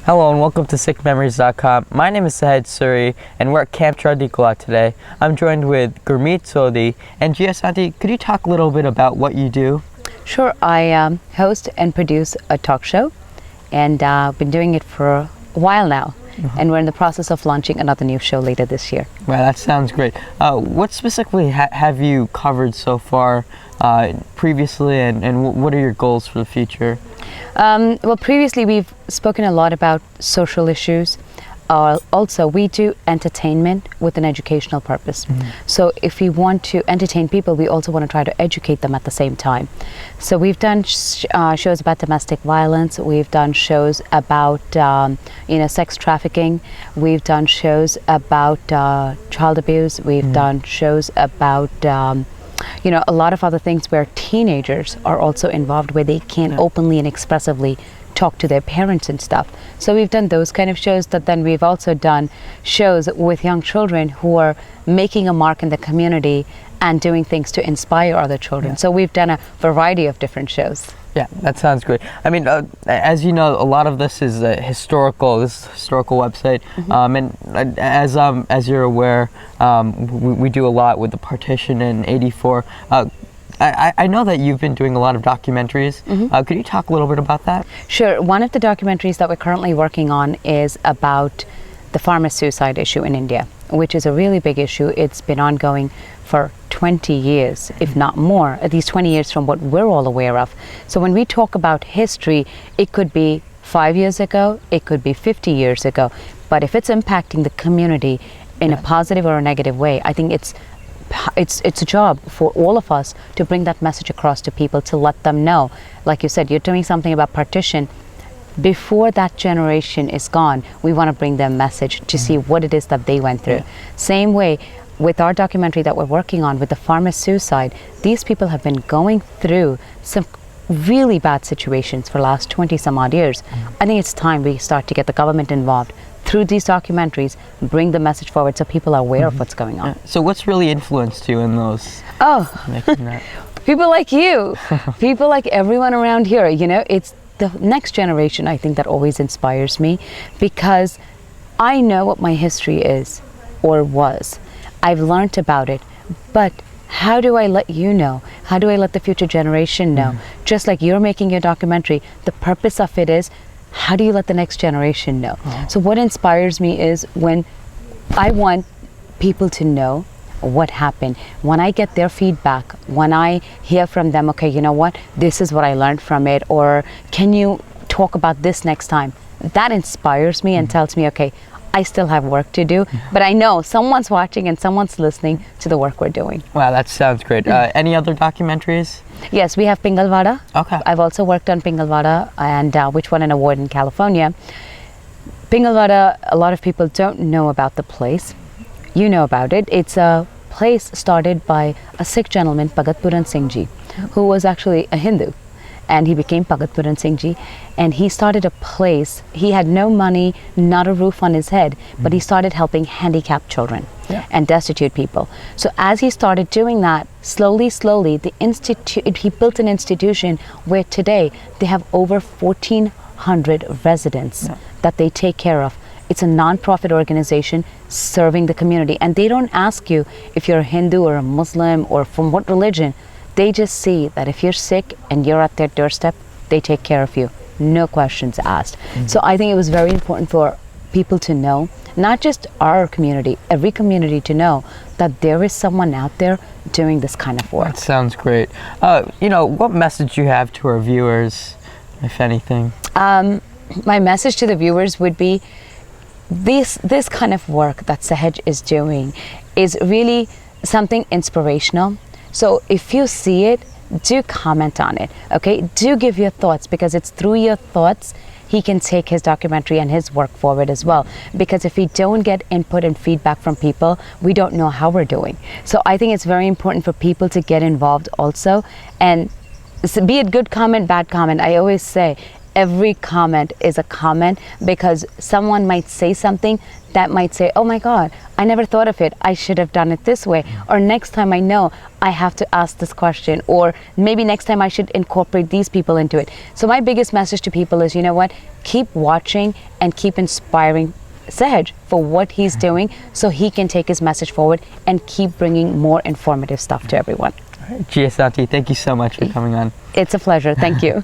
Hello and welcome to SikhMemories.com. My name is Sahaj Suri and we're at Camp Chardikula today. I'm joined with Gurmeet Sodhi. And Giasanti, could you talk a little bit about what you do? Sure, I host and produce a talk show, and I've been doing it for a while now. And we're in the process of launching another new show later this year. Well, that sounds great. What specifically have you covered so far previously, and what are your goals for the future? Well, previously we've spoken a lot about social issues. Also, we do entertainment with an educational purpose. So if we want to entertain people, we also want to try to educate them at the same time. So we've done shows about domestic violence. We've done shows about sex trafficking. We've done shows about child abuse. We've done shows about a lot of other things where teenagers are also involved, where they can openly and expressively talk to their parents and stuff. So we've done those kind of shows, but then we've also done shows with young children who are making a mark in the community and doing things to inspire other children. So we've done a variety of different shows. Yeah, that sounds great. I mean, as you know, a lot of this is historical website. And as you're aware, we do a lot with the partition in '84. I know that you've been doing a lot of documentaries. Could you talk a little bit about that? Sure. One of the documentaries that we're currently working on is about the farmer suicide issue in India, which is a really big issue. It's been ongoing for 20 years, if not more, at least 20 years from what we're all aware of. So when we talk about history, it could be 5 years ago, it could be 50 years ago. But if it's impacting the community in a positive or a negative way, I think it's a job for all of us to bring that message across to people, to let them know. Like you said, you're doing something about partition. Before that generation is gone, we want to bring them a message to see what it is that they went through. Same way with our documentary that we're working on with the farmer suicide. These people have been going through some really bad situations for the last 20 some odd years. I think it's time we start to get the government involved through these documentaries, bring the message forward so people are aware of what's going on. So what's really influenced you in those? Making that? People like you, people like everyone around here. It's the next generation, I think, that always inspires me, because I know what my history is or was. I've learned about it, but how do I let you know? How do I let the future generation know? Just like you're making your documentary, the purpose of it is, how do you let the next generation know? So what inspires me is when I want people to know what happened, when I get their feedback, when I hear from them, okay, you know what, this is what I learned from it, or can you talk about this next time? That inspires me and tells me, okay, I still have work to do, but I know someone's watching and someone's listening to the work we're doing. Wow, that sounds great. Any other documentaries? Yes, we have Pingalwada. Okay. I've also worked on Pingalwada, and which won an award in California. Pingalwada, a lot of people don't know about the place. You know about it. It's a place started by a Sikh gentleman, Bhagat Puran Singh Ji, who was actually a Hindu. And he became Bhagat Puran Singh Ji, and he started a place. He had no money, not a roof on his head, but he started helping handicapped children and destitute people. So as he started doing that, slowly, he built an institution where today they have over 1,400 residents that they take care of. It's a non-profit organization serving the community, and they don't ask you if you're a Hindu or a Muslim or from what religion. They just see that if you're sick and you're at their doorstep, they take care of you. No questions asked. So I think it was very important for people to know, not just our community, every community to know that there is someone out there doing this kind of work. That sounds great. What message do you have to our viewers, if anything? My message to the viewers would be, this kind of work that Sahaj is doing is really something inspirational. So if you see it, do comment on it, okay? Do give your thoughts, because it's through your thoughts he can take his documentary and his work forward as well. Because if we don't get input and feedback from people, we don't know how we're doing. So I think it's very important for people to get involved also. And be it good comment, bad comment, I always say, every comment is a comment, because someone might say something that might say, oh my God, I never thought of it, I should have done it this way, or next time I know I have to ask this question, or maybe next time I should incorporate these people into it. So my biggest message to people is, you know what, keep watching and keep inspiring Sahaj for what he's doing, so he can take his message forward and keep bringing more informative stuff to everyone. Gia Santi, thank you so much for coming on. It's a pleasure. Thank you.